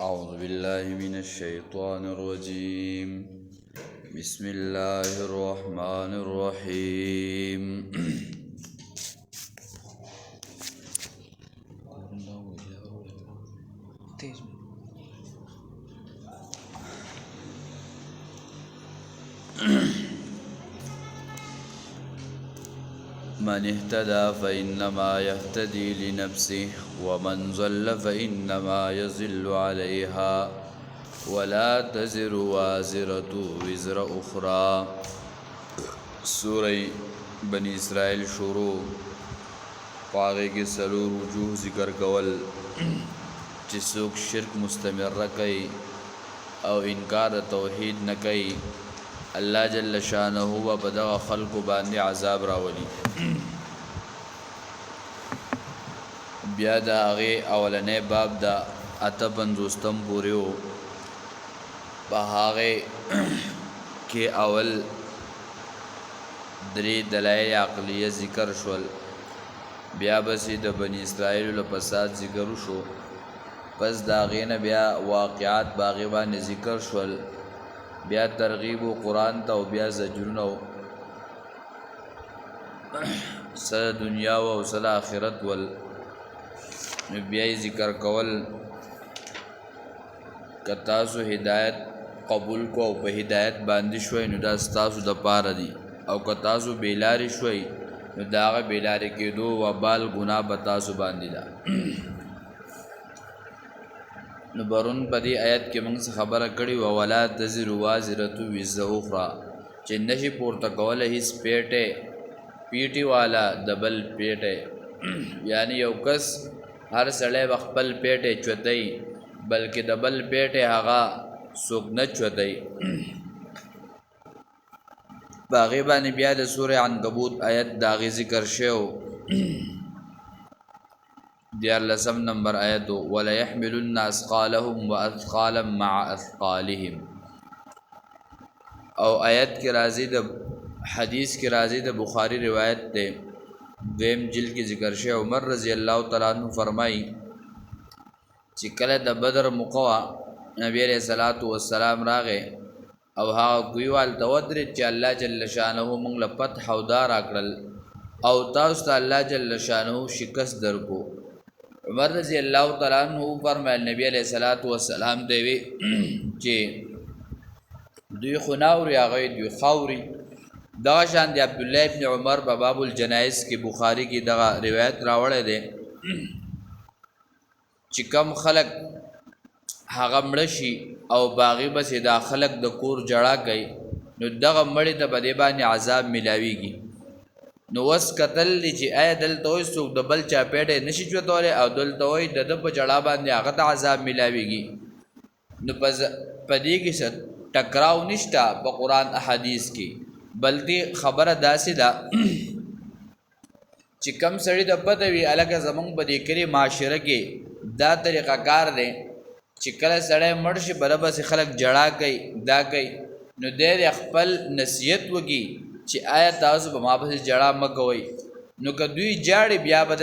أعوذ بالله من الشيطان الرجيم. بسم الله الرحمن الرحيم. من اهتدى فإنما يهتدي لنفسه ومن ضل فإنما يضل عليها ولا تزر وازرة وزر أخرى. سورة بني اسرائیل شروع پاغه کې سلور وجوه ذکر کول چې څوک شرک مستمر کوي او انکار توحید نه کوي الله جل شانه و په دغه خلکو باندې عذاب راولي. بیا د هغې اولنی باب د 58 پورې و. په هغې کې اول درې دلایل عقلیه ذکر شول، بیا بسې د بني اسرائیلو له فساد ذکر شو، پس د هغې نه بیا واقعات په هغې باندې ذکر شول، بیا ترغیب و قرآن ته او بیا زجرونه و څه دنیا و او څه آخرت ول. نو بیا یې ذکر کول که تاسو هدایت قبول کو او په هدایت باندې شوئ نو دا ستاسو دپاره دي، او که تاسو بیلارې شوئ نو د هغه بیلارې کېدو وبال ګناه به تاسو باندې ده. نو برون په دې آیت کې موږ څه خبره کړې وه، ولا تزر وازرة وزر اخرى، چې نشي پورته کولی هېڅ پیټې والا د بل پیټی یعنی یو کس هر سړی به خپل پیټی چوتی بلکې د بل پیټی هغه څوک نه چوتی. په هغې باندې بیا د سورې عنکبوت آیت د هغې ذکر شوی 14 نمبر آیت و وَلَيَحْمِلُنَّ أَثْقَالَهُمْ وَأَثْقَالًا مَعَ أَثْقَالِهِمْ. او آیت کې راځي د حدیث کې راځي د بخاری روایت دی، دویم جلد کې ذکر شوی. عمر رضی الله تعالی عنہ فرمایي چې کله د بدر موقع وه نبی علیه الصلاة والسلام راغی او هغه کویوال ته ودرېد چې الله جل شانه موږ له فتح او دا راکړل او تاسو ته الله جل شانه شکست درکو. عمر رضی الله تعالی عنہ فرمایل نبی علیه الصلاة والسلام ته وی چې دوی خو نه اوري هغوی دوی خاوري. دغه شان د عبدالله ابن عمر په باب الجنایز کې بخاري کې دغه روایت راوړی دی چې کم خلک هغه مړه شي او باغی بسې دا خلک د کور جړا کوي نو دغه مړي ته په دې باندې عذاب میلاویږي. نو وس کتل دی چې آیا دلته وایي څوک د بل چا پیټی نشي چوتولی او دلته وایي د ده په جړا باندې هغه ته عذاب میلاویږي. نو په دې کې څه ټکراو نشته په قرآن احادیث کې، بلکې خبره داسې ده چې کم سړي د پته وي هلکه زمونږ په دې کلي معاشره کې دا طریقه کار دی چې کله سړی مړ شي بله بسې خلک جړا کوي دا کوي، نو دی خپل نصیحت وکړي چې آیا تاسو به ما پسې جړا مه کوئ. نو که دوی جاړي بیا به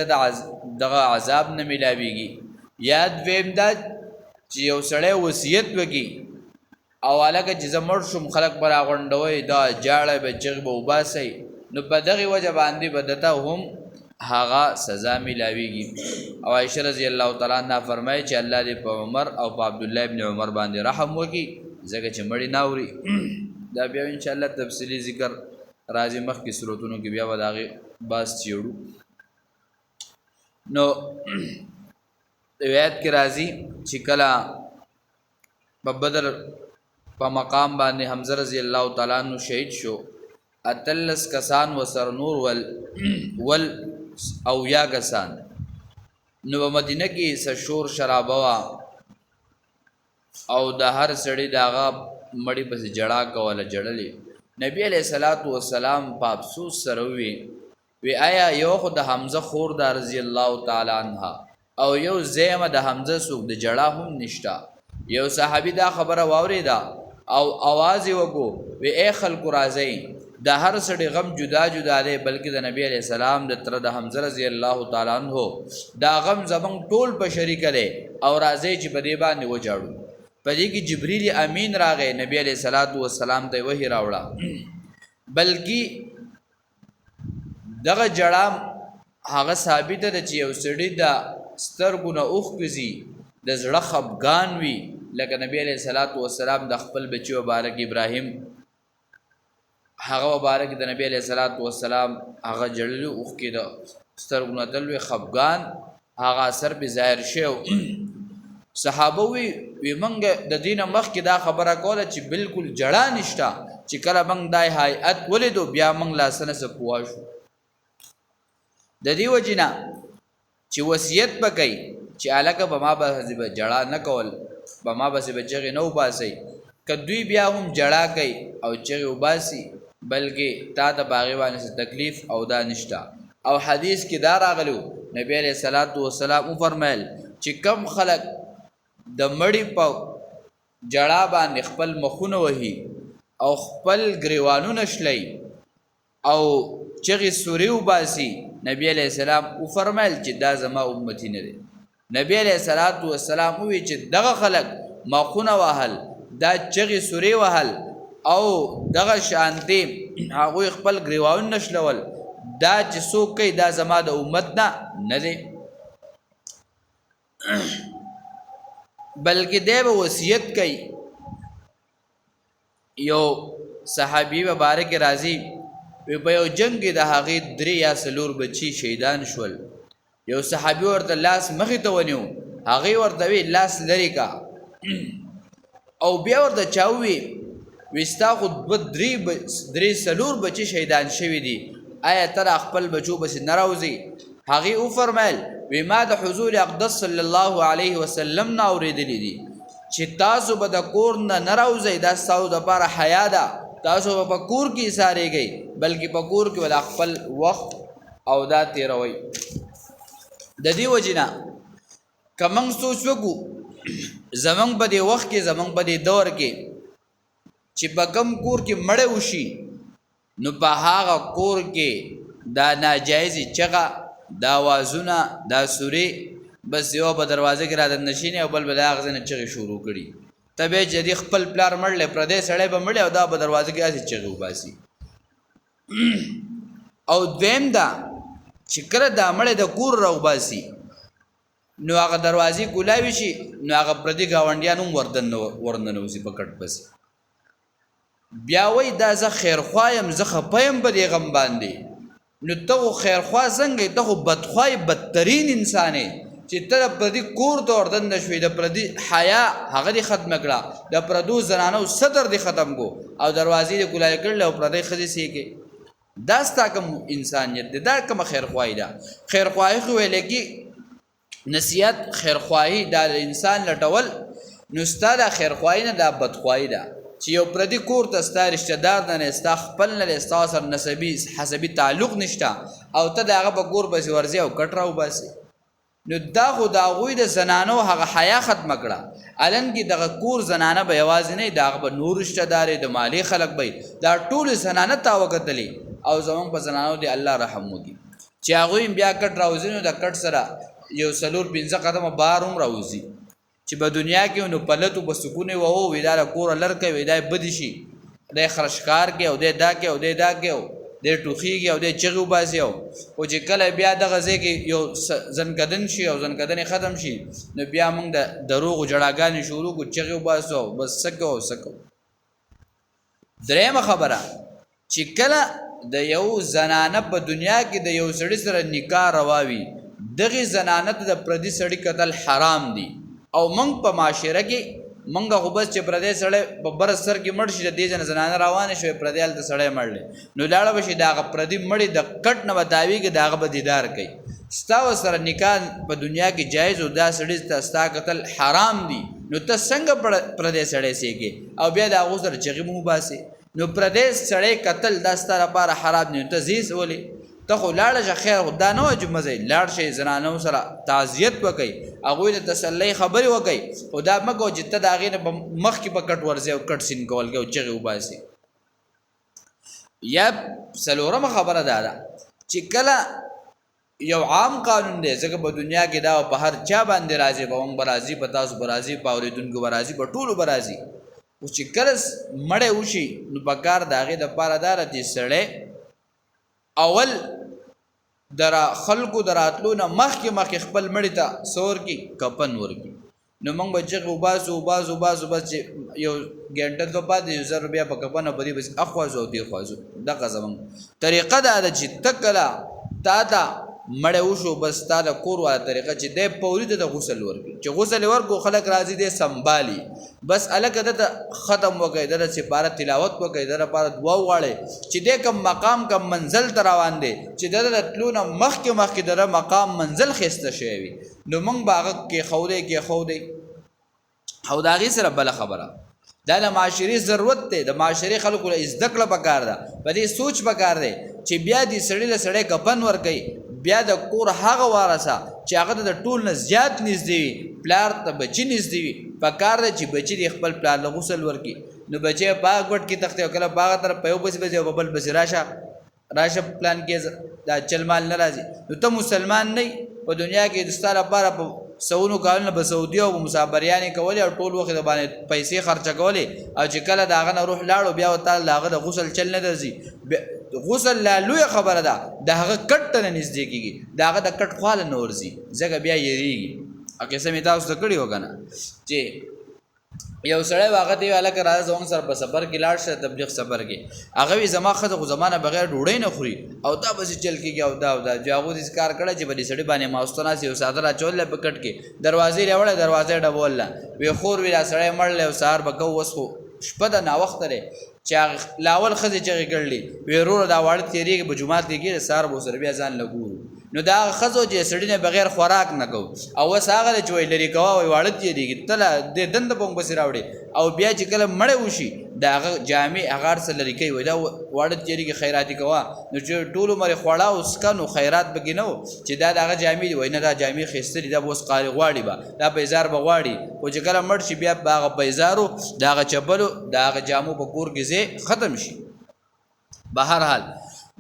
دغه عذاب نه میلاویږي. یا دویم دا چې یو سړی وصیت وکړي او هلکه چې زه مړ شوم خلک به راغونډوئ دا جاړی به چغې به وباسئ، نو په دغې وجه باندې به دته هم هغه سزا میلاویږي. او عایشه رضی الله تعالی عنها فرمایي چې الله دې په عمر او په عبدالله ابن عمر باندې رحم وکړي ځکه چې مړي نه اوري. دا بیا انشاءالله تفصیلي ذکر راځي مخکې صورتونو کې، بیا به د هغې بحث چیړو. نو روایت کې راځي چې کله په بدر په مقام باندې حمزه رضی الله تعالی عنہ شهید شو، 18 کسان وسر نور ول او یا کسان. نو په مدینه کې څه شور شرابه وه او د هر سړي د هغه مړي پسې جړا کوله جړلې. نبی علیه الصلاة والسلام په افسوس سره وی آیا یو خو د حمزه خور د رضی الله تعالی عنها او یو زیمه د حمزه څوک د جړا هم نشته. یو صحابي دا خبره واورېده او आवाज یې وکړو وی ای خلکو راځئ د هر سړي غم جدا جدا دی بلکې د نبی علیہ السلام د تر د حمزه رضی الله تعالی عنہ دا غم زمون ټول په شریک دی او راځي چې په دې باندې وجاړو. په دې کې جبرئیل امین راغی نبی علیہ الصلوۃ والسلام ته وحی راوړه بلکې دغه جړام هغه ثابت ده چې یو سړی د سترګونه اوخ کزي د زړه خفګان وي لکه نبی علیہ الصلوۃ والسلام د خپل بچو مبارک ابراهیم هغه مبارک د نبی علیہ الصلوۃ والسلام هغه جړلو اوخ کې د سترګونه دلوي خفګان هغه اثر به ظاهر شو. صحابه وی منګ د دین مخ کې دا خبره کوله چې بالکل جړه نشتا چې کله منګ دای هيئت ولیدو بیا منګ لاسنه سپوا شو. د دې وجینا چې وصیت وکړي چې الکه بما به جړه نه کول بما به بچی نو باسي کدوی بیا هم جړه کوي او چې وباسي بلکې تا د باغی باندې تکلیف او دا نشتا. او حدیث کې دا راغلو نبی علیہ الصلوۃ والسلام فرمایل چې کم خلق د مړی په جړه باندې خپل مخونه وهي او خپل گریوانونه شلي او چغې سوري وباسي نبی علیہ السلام فرمایل چې دا زما امتی نه دي. نبی علیہ الصلوۃ والسلام وی چې دغه خلق مخونه وهل دا چغې سوري وهل او دغه شانتي هغه خپل گریوان نشلول دا چې څوک کوي دا زما د امت نه دی بلکې دی به وصیت کوي. یو صحابي مبارک راضي په یو جنگ کې د هغې 3 یا 4 بچي شهیدان شول. یو صحابي ورته لاس مخې ته ونیو هغې ورته وی لاس لرې کا او بیا ورته چا ووی وستا خو 3-4 بچي شهیدان شوي دي آیا ته د خپل بچو پسې نه راوځې؟ هغې وفرمیل وی ما د حضور اقدس صلی الله علیه وسلم نه اورېدلی دي چې تاسو به د کور نه راوځئ دا ستاسو دپاره حیا ده تاسو به په کور کې ایسارېږئ بلکې په کور کې به خپل وخت او دا تېروئ. د دې وجې نه که موږ سوچ وکړو زموږ په دې وخت کې زموږ په دې دور کې چې په کوم کور کې مړی وشي نو په هغه کور کې دا ناجایزې چغه دا وازونه دا سورې بس یو په دروازه کې را دننه شینې او بل به د هغه ځای نه چغې شروع کړي ته به چې دې خپل پلار مړلی پردی سړی به مړی او دا په دروازه کې هسې چغې وباسي. او دویم دا چې کله دا مړی د کور راوباسي نو هغه دروازې کولاوي شي نو هغه پردي ګاونډیان هم ورننوځي په کټ پسې بیا وایي دا زه خیرخوا یم زه خفه یم په دې غم باندې. نو ته خو خیرخوا څنګه ته خو بدخوا بدترین انسان یې چې ته د پردي کور ته وردننه شوې د پردي حیا هغه دې ختمه کړه د پردو زنانو صدر دې ختم کو او دروازې دې کولای کړل او پردی ښځې سیکې دا ستا کوم انسانیت دی دا کومه خیرخواهي ده. خیرخواهي خو ویلی کې نصیحت خیرخواهي دا د انسان لټول نو ستا دا خیرخواهي نه دا بدخواهي ده چې یو پردي کور ته ستا رشته دار نه دی ستا خپل نه دی ستا سره نسبي حسبي تعلق نشته او ته د هغه په کور پسې ورځې او کټ راوباسې نو دا خو د هغوی د زنانو هغه حیا ختمه کړه. النګې دغه کور زنانه به یوازې نه د هغه به نور رشته دارې د مالي خلک به دا ټولې زنانه تا وکتلې او زمونږ په زنانو دی الله رحم وکړي چې هغوی بیا کټ راوځي نو د کټ سره یو 4-5 قدمه بار هم راوځي چې په دنیا کې نو پلتو په سکون وو وی دا کور لر کوي دا بد شي دا خرشکار کې او دا کې او دا کې او د ټوخیږي او د چغې وباسي او چې کله بیا دغه ځای کې یو زنکدن شي او زنکدن ختم شي نو بیا موږ د دروغو جړاګانې شروع کړو چغې وباسو بس سکو. درېیمه خبره چې کله د یو زنانه په دنیا کې د یو سړي سره نکاح رواوي دغې زنانه ته د پردي سړي قتل حرام دي او موږ په معاشره کې موږ خو بس چې پردی سړی په بر سر کې مړ شي د دې ځای نه زنانه روانې شوې پردی هلته سړی مړلی نو لاړه به شي د هغه پردي مړي د کټ نه به تاویږي د هغه به دیدار کوي ستا ورسره نکاح په دنیا کې جایز او دا سړي ته ستا قتل حرام دي نو ته څنګه پردی سړی سیږې او بیا د هغو سره چغې مو وباسې نو پردی سړی قتل دا ستا لپاره حرام دي نو ته ځې ولې ته خو لاړه شه خیر خو دا نه وه چې مه ځئ لاړ شئ زنانو سره تعزیت وکئ هغوی د تسلی خبرې وکئ خو دا مه کوه چې ته د هغې نه مخکې په کټ ورځې او کټ سین کول کوې او چغې وباسې. یا څلورمه خبره ده چې کله یو عام قانون دی ځکه په دنیا کې دا په هر چا باندې راځي په موږ به راځي په تاسو به راځي په اورېدونکو به راځي په ټولو به راځي خو چې کله مړی وشي نو په کار د هغې دپاره دا ده چې سړی اول د خلکو د راتلو نه مخکې خپل مړي ته څه ورکړي کفن ورکړي نو موږ به چغې وباسو بس چې یو ګنټه دوه پاتې 1000 روپیا په کفن او په دې بس اخوازو او دې خوازو دغه زموږ طریقه دا ده چې ته کله تا ته مړی وشو بس تا د کور والا طریقه چې دی پوري ته د غسل ورکړي چې غسل ورکړو خلک راځي دی سنبالي بس هلکه ده ته ختم وکړئ ده د سپاره تلاوت وکړئ ده لپاره دعا وغواړئ چې دی کم مقام کم منزل ته روان دی چې ده د تلو نه مخکې ده مقام منزل ښایسته شوی وي نو موږ به هغه کېښودی او د هغې سره بله خبره دا د معاشري ضرورت دی د معاشري خلکو له زده کړه پکار ده په دې سوچ پکار دی چې بیا دې سړي له سړی کفن ورکوي بیا د کور هغه وارثه چې هغه ته د ټول نه زیات نږدې وي پلار ته بچي نږدې وي پکار دی چې بچي دې خپل پلار له غسل ورکړي نو بچی په هغه ګوټ کې تختې او کله په هغه طرف په یو پسې او په بل پسې راشه پلان کې دا چل مال نه راځي نو ته مسلمان نه په دنیا کې د ستا لپاره په سونو کالونه به سعودي او مسافریانې کولې او ټول وخت د باندې پیسې خرچه کولې او چې کله د هغه نه روح لاړو بیا ورته د هغه د غسل چل نه درځي غسل لا لویه خبره ده د هغه کټ ته نه نږدې کېږي د هغه د کټ خواله نه ورځي ځکه بیا یېرېږي او کیسه مې تاسو ته کړې وه که نه چې یو سړی هغه ته ویل هلکه راځه زموږ سره په سفر کې لاړ شه تبلیغ سفر کې هغه وي زما ښځه خو زما نه بغیر ډوډۍ نه خوري او دا پسې چل کېږي او دا چې هغو داسې کار کړی چې په دې سړي باندې ماوسته ناست یو څادر اچولی په کټ کې دروازې راوړی دروازه یې ډبوله وی خور وي دا سړی مړلی او سهار به کوو اوس خو شپه ده ناوخته دی چې لاول ښځې چغې کړلې وی وروره دا واړه تېرېږي په جومات کې کېږي سهار به ورسره بیا ځان له ګورو نو دا هغه ښځو چې سړي نه بغیر خوراک نه کوو او اوس هغه دی چې وایي لرې کوه وایي واړه تېرېږي تله دې دنده به هم پسې راوړې او بیا چې کله مړی وشي د هغه جامې هغه هر څه لرې کوي وایي دا واړه تېرېږي خیرات یې کوه نو چې ټول عمر یې خوړه او څکه نو خیرات پکې نه و چې دا د هغه جامې دي وایي نه دا جامې ښایسته دي دا به اوس قاري غواړي به دا پیزار به غواړي خو چې کله مړ شي بیا په هغه پیزارو د هغه چپلو د هغه جامو په کور کې ځای ختم شي به هر حال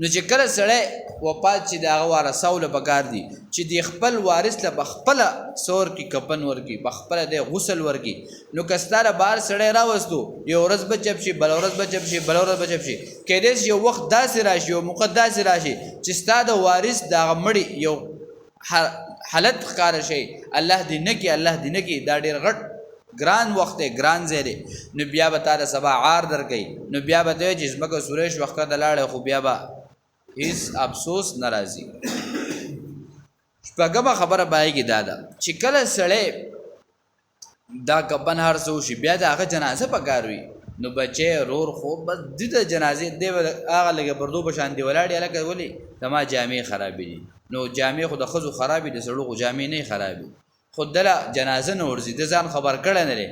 نو چې کله سړی وفات چې د هغه وارثو له پکار دي چې د خپل وارث له په خپله سور کې کفن ورکړي په خپله دی غسل ورکړي نو که ستا له بهر سړی راوستو یو ورځ به چپ شي بله ورځ به چپ شي بله ورځ به چپ شي کیدای شي یو وخت داسې راشي یو موقع داسې راشي چې ستا د وارث د هغه مړي یو حالت ښکاره شي الله دې نه کړي الله دې نه کړي دا ډېر غټ ګران وخت دی ګران ځای دی نو بیا به تا د سبا عار درکوي نو بیا به ته وایي چې ځمکه سوری شوه ښکته لاړی خو بیا به هیڅ افسوس نه راځي شپږمه خبره به هغې کې دا ده چې کله سړی دا کفن هر څه وشي بیا د هغه جنازه پکار وي نو بچی رور خور بس دې د جنازې دی به هغه لږه بردو په شان دی ولاړ هلکه ولې زما جامې خرابې دي نو جامې خو د ښځو خرابې د سړو خو جامې نه خرابې خو دله جنازه نه ورځي د ځان خبر کړی نه دی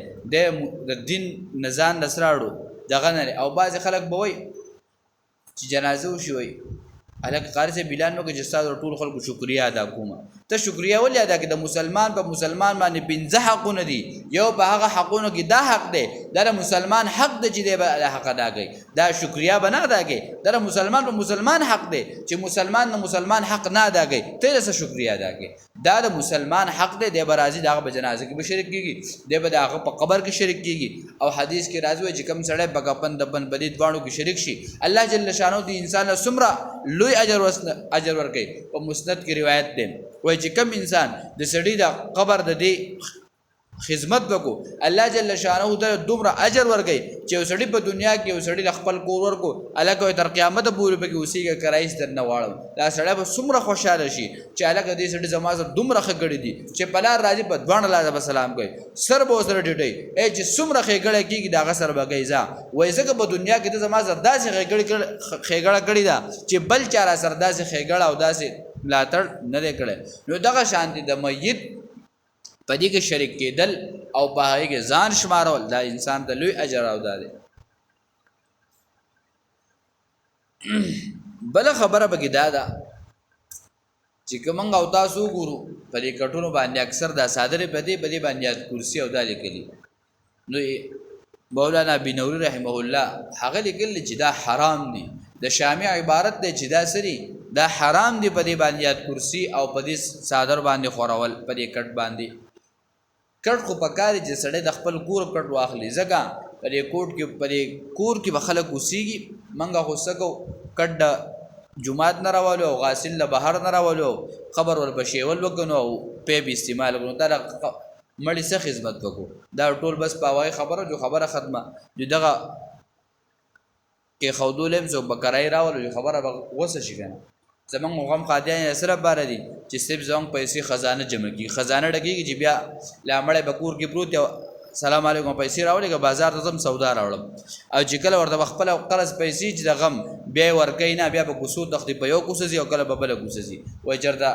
د دین نه ځان نه سراړو دغه نه دی او بعضې خلک به وایي چې جنازه وشي وایي هلکه قاري صاحب اعلان وکړه چې ستا د ټولو خلکو شکریه ادا کومه ته شکریه ولې ادا کړې د مسلمان په مسلمان باندې 5 حقونه دي یو په هغه حقونو کې دا حق دی دا د مسلمان حق دی چې دی به حق ادا کوي دا شکریه به نه ادا کوي دا د مسلمان په مسلمان حق دی چې مسلمان د مسلمان حق نه ادا کوي ته یې څه شکریه ادا کوي دا د مسلمان حق دی دی به راځي د هغه په جنازه کې به شریک کېږي دی به د هغه په قبر کې شریک کېږي او حدیث کې راځي وایي چې کوم سړی په کفن دفن په دې دواړو کې شریک شي الله جل شانو د انسان له څومره لوی اجر ورکوي په مسند کې روایت دی وایي چې کوم انسان د سړي د قبر د دې خدمت وکړو الله جل شانه ته دومره اجر ورکوي چې یو سړي په دنیا کې یو سړي د خپل کور ورکو هلکه تر قیامته پورې پکې اوسېږي کرایس درنه واړم دا سړی به څومره خوشحاله شي چې هلکه دې سړي زما سره دومره ښه ګړي دي چې په لار راځي په دواړه لاسه به سلام کوي سر به ورسره ټیټوي چې څومره ښېګړه کېږي د هغه سره به کوي ځه وایي ځکه په دنیا کې ته زما سره داسې ښېګړه کړې ده چې بل چا را سره داسې ښېګړه او داسې ملاتړ نه دی کړی نو دغه شانتې د میت په دې کې شریک کېدل او په هغې کې ځان شمارول دا انسان ته لوی اجر او دا دی بله خبره پکې دا ده چې که موږ او تاسو وګورو په دې کټونو باندې اکثر دا صادرې په دې باندې کرسي او دا لیکلي نو مولانا بنوري رحمه الله هغه لیکلي چې دا حرام دي د شامع عبارت دی چې دا سری دا حرام دی په دې باندې یاد کرسی او په دې صادر باندې خورول په دې کټ باندې کټ خو پکاري چې سړی د خپل کور کټ واخلي ځکه په دې کوټ کې په دې کور کې به خلک اوسېږي منګه خو سکو کټ د جمعات نه راولو او غاسل له بهر نه راولو خبر ور بشیول وکنو او په به استعمال وکنو دا مړی څه خدمت وکړو دا ټول بس پاوای خبره جو خبره ختمه جو دغه کې خودولم زو بکرای راولو جو خبره وسه شي کنه زمون غم قادیان سره بار دي چې سب زنګ پیسې خزانه جمع کی خزانه ډکیږي چې بیا لامړې بکور کې پروت سلام علیکم پیسې راولې بازار ته زم سودا راوړم او چې کله ورته خپل قرض پیسې چې د غم بیا ورکې نه بیا به کوسو تختی په یو کوسزي او کله په بل کوسزي وای چرته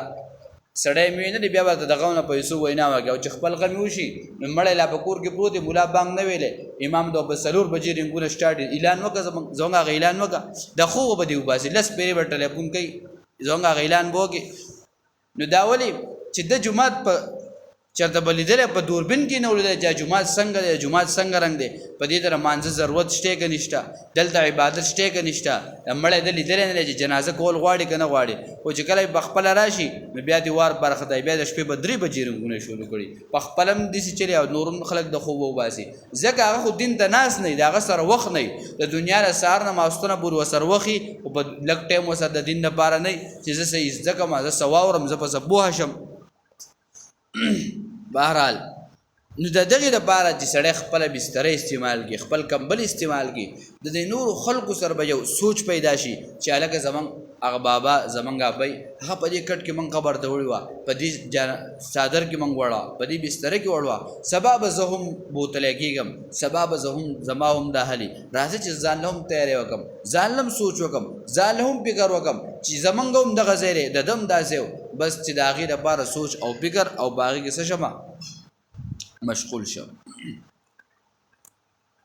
سړی مې نه دی بیا به د غم نه پیسو وینا وکړي او چې خپل غم وشي نو مړی لا په کور کې پروت مولا بانګ نه ویلې امام د بسلور بجې رنګونه سٹارټ اعلان وکړه زونګه اعلان وکړه د خو به دی وباسي لس پیری په ټلیفون کوي زونګه اعلان وکړي نو دا ولی چې د جمعات په چرته بلیدل په دوربین کې نه ولیدل چې جمعات څنګه دی جمعات څنګه رنگ دی په دې تر مانځه ضرورت شته کې نشته دلته عبادت شته کې نشته مړې د لیدل نه چې جنازه کول غواړي کنه غواړي او چې کله بخپل راشي بیا دی وار برخه دی بیا د شپې بدري بجې رنگونه شروع کړي په خپلم د سې چلی او نورم خلک د خو وباسي ځکه هغه خو دین ته ناس نه دی هغه سره وخت نه د دنیا له سار نه ماستونه بور وسر وخي او په لګ ټیم وسر د دین لپاره نه چې زه سې ځکه ما زه سواورم زه په سبوه شم بهرحال نو د دغه لپاره چې سړی خپل بستر استعمال کی خپل کمبل استعمال کی د دې نور خلکو سره به یو سوچ پیدا شي چې الګ زمون هغه بابا زمونږ ابي هغه په دې کټ کې مونږ خبر ته وړو په دې صادر کې مونږ وړو په دې بستر کې وړو سبب زهم بوتل کېګم سبب زهم زماهم داهلي راځي چې ځان لهم تیار وکم ځان لهم سوچ وکم ځان لهم فکر وکم چې زمونږ هم دغه زیره د دم داسې بس چې د هغې لپاره سوچ او فکر او باغې کې څه شمه مشغول شم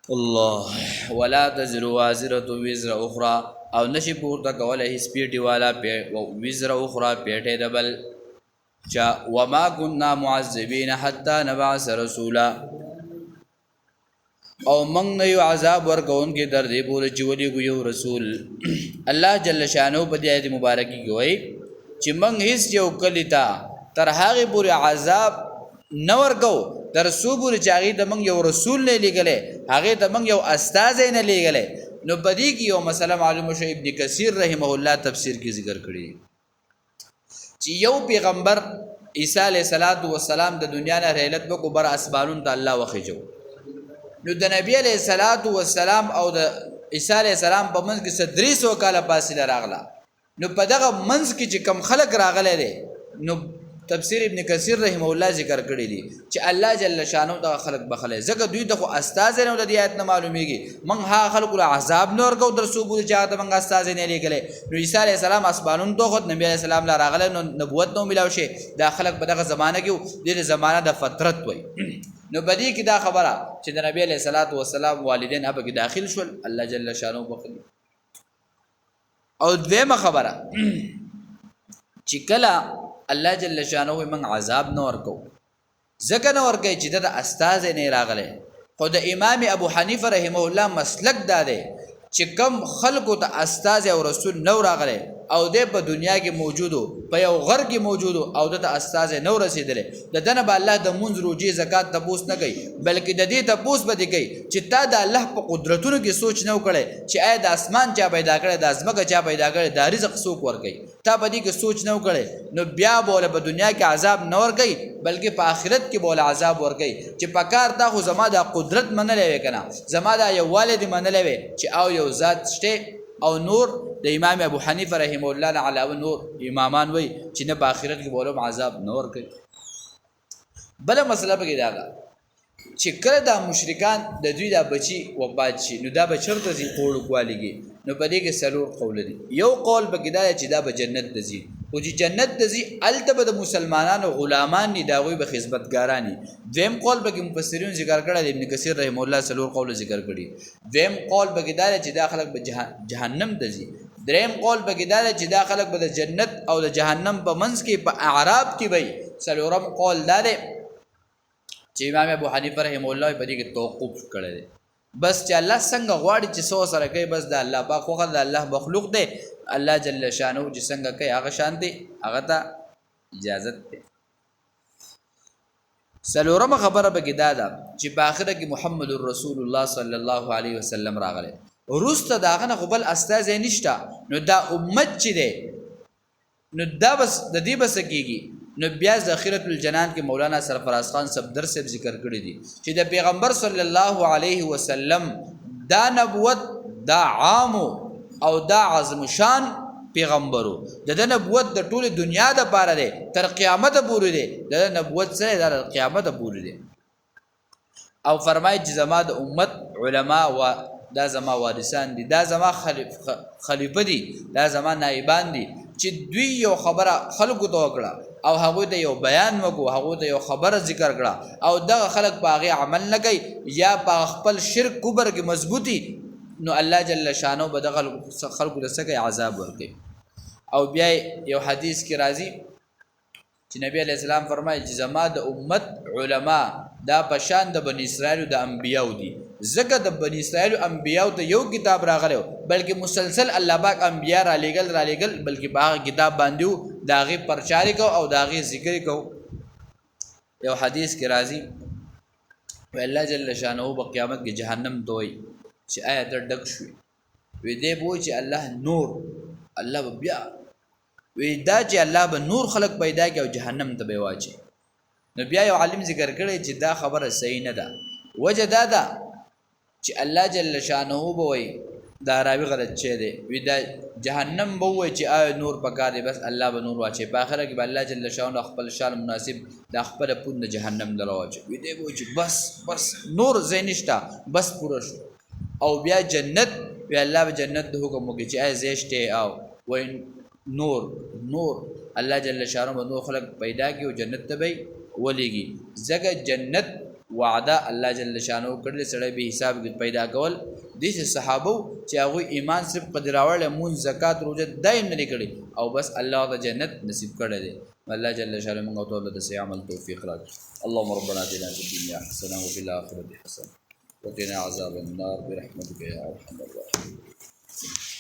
الله ولا تزر وازره وزر اخرى او نشي پورته کوله هیڅ پیټي والا وزر اخرى پیټه دبل چا وما كنا معذبين حتى نبعث رسولا او من نه یو عذاب ورکون کې در دې پورې چې ولي یو رسول الله جل شانو په دې آیت مبارکي کې وایي چې من هیڅ یو کلیتا تر هغه پورې عذاب نور کو در صبر چاغي د من یو رسول نه لګلې هغه د من یو استاد نه لګلې نو بدی کی یو مسله معلومه شو ابن کثیر رحمه الله تفسیر کې ذکر کړی چې یو پیغمبر عیسی علیه السلام د دنیا نه رحلت وکړ بر اسمانون ته الله وخیجو نو د نبی علیه السلام او د عیسی علیه السلام په منځ کې 300 کاله فاصله راغله نو په دغه منځ کې چې کم خلق راغله دي نو تفسیر ابن کثیر رحمه الله ذکر کړی دی چې الله جل شانو د خلق بخله زکه دوی د خو استاد نه د آیت نه معلومیږي من ها خلق له عذاب نور کو در صوبو چاته من استاد نه لګله نو عیسی علیه السلام اسبانون تو خود نبی علیه السلام لا راغله نو نبوت نو ملاو شي دا خلق په دغه زمانه کې د زمانه د فترت وای نو بدی کې دا خبره چې د نبی علیه السلام والدین اب کې داخل شول الله جل شانو بخله او دیمه خبره چې کله الله جل شانه من عذاب نور کو زکه نور کوي چې د استاد نه راغله خود امام ابو حنیفه رحمه الله مسلک داده چې کم خلقو ته استاد او رسول نو راغله او د په دنیا کې موجودو په یو غر کې موجودو او د استاد نو رسیدله د دنه به الله د منځ روجي زکات تپوس نه کوي بلکې د دې تپوس به دی کوي چې تا د الله په قدرتونو کې سوچ نه وکړي چې آیا د اسمان چا پیدا کړي د ازمکه چا پیدا کړي د رزق څوک ورکړي تا په دې کې سوچ نه وکړي نو بیا بوله په دنیا کې عذاب نه ورکړي بلکې په آخرت کې بوله عذاب ورکړي چې پکار تا خو زما د قدرت منلې وکنه زما د یو والد منلې چې او یو ذات شته او نور د امام ابو حنیفه رحمه الله علاوه نور امامان وای چې نه په آخرت کې بولم عذاب نور کوي بل مسله به دا چې کله دا مشرکان د دوی د بچي وفات شي نو دا به چرته زی کوړ کوالیږي نو په دې کې سلور قول دي یو قول به دا چې دا به جنت دزي او چې جنت دزي التبه د مسلمانانو غلامان دي دا غوي به خدمتګارانی دویم قول به مفسرین ذکر کړل ابن کثیر رحم الله سلور قول ذکر کړي دویم قول به دا چې دا خلک به جهنم دزي دریم قول به دا چې دا خلک به د جنت او د جهنم په منځ کې په اعراب کې وي سلورم قول دا چې امام ابو حنیفه رحم الله په دې کې توقف کړی دی بس چې الله څنګه غواړي چې سو سره کوي بس د الله پاک خو د الله مخلوق دی الله جل شانه چې څنګه کوي هغه شان دی هغه ته اجازه ده سلورم خبره به کې دا ده چې په آخره کې محمد رسول الله صلی الله علیه وسلم راغلی وروسته د هغه نه خو بل استازی نشته نو دا امت چې دی نو دا بس د دې بس کېږي نو بیا ذخیرۃ الجنان کې مولانا سرفراز خان صفدر صاحب ذکر کړی دي چې د پیغمبر صلی الله علیه وسلم دا نبوت دا عام او دا عظم شان پیغمبرو د نبوت د ټوله دنیا د پاره دی تر قیامت پورې دی د نبوت سره د قیامت پورې دی او فرمایي چې زما د امت علما و دا زما وارثان دي دا زما خلیفه دي دا زما نائبان دي چې دوی یو خبره خلکو ته وکړه او هغه ته یو بیان وکړو هغه ته یو خبره ذکر کړه او دغه خلک په هغه عمل نه کوي یا په خپل شرک کبر کې مضبوطی نو الله جل شانه به دغه خلکو ته څه عذاب ورکړي او بیا یو حدیث کې راځي چې نبی علیہ السلام فرمایي چې زما د امت علما دا پشان د بنی اسرائیل د انبیاو دي ځکه د بنی اسرائیل انبیاو ته یو کتاب راغلی بلکې مسلسل الله پاک انبیا را لېږل بلکې په هغه کتاب باندې د هغې پرچارې کو او د هغې ذکر کو یو حدیث کې راځي الله جل شانه په قیامت کې جهنم ته وایي چې آیا ته ډک شوې وی دی به وایي چې الله نور الله به بیا وی دا چې الله به نور خلق پیدا کړي او جهنم ته به واچي نو بیا یو عالم ذکر کړی چې دا خبره صحیح نه ده وجه دا ده چې الله جل شانه به وایي دا راوی غلط چي دی وی دا جهنم به وایي چې آیا نور پکار دی بس الله به نور واچي په آخره کې به الله جل شانه خپل شان مناسب د خپل پوند جهنم دره واچي وی دی به وایي چې بس نور ځای نشته بس پوره شو او بیا جنت وی الله به جنت د حکم وکړي چې آیا ځای شته او وایي نور الله جل شانه به نور خلق پیدا کړي او جنت ته به ولېږي ځکه جنت وعده الله جل شانه کړل سړی به حساب پیدا کول دې صحابه چې هغه ایمان صرف قدراول مون زکات روزه دایم نه کړي او بس الله د جنت نصیب کړی دی الله جل شانه موږ ته د صحیح عمل توفیق راکړي اللهم ربنا آتنا في الدنيا حسنه وفي الاخره حسنه وقنا عذاب النار برحمتك يا ارحم الراحمين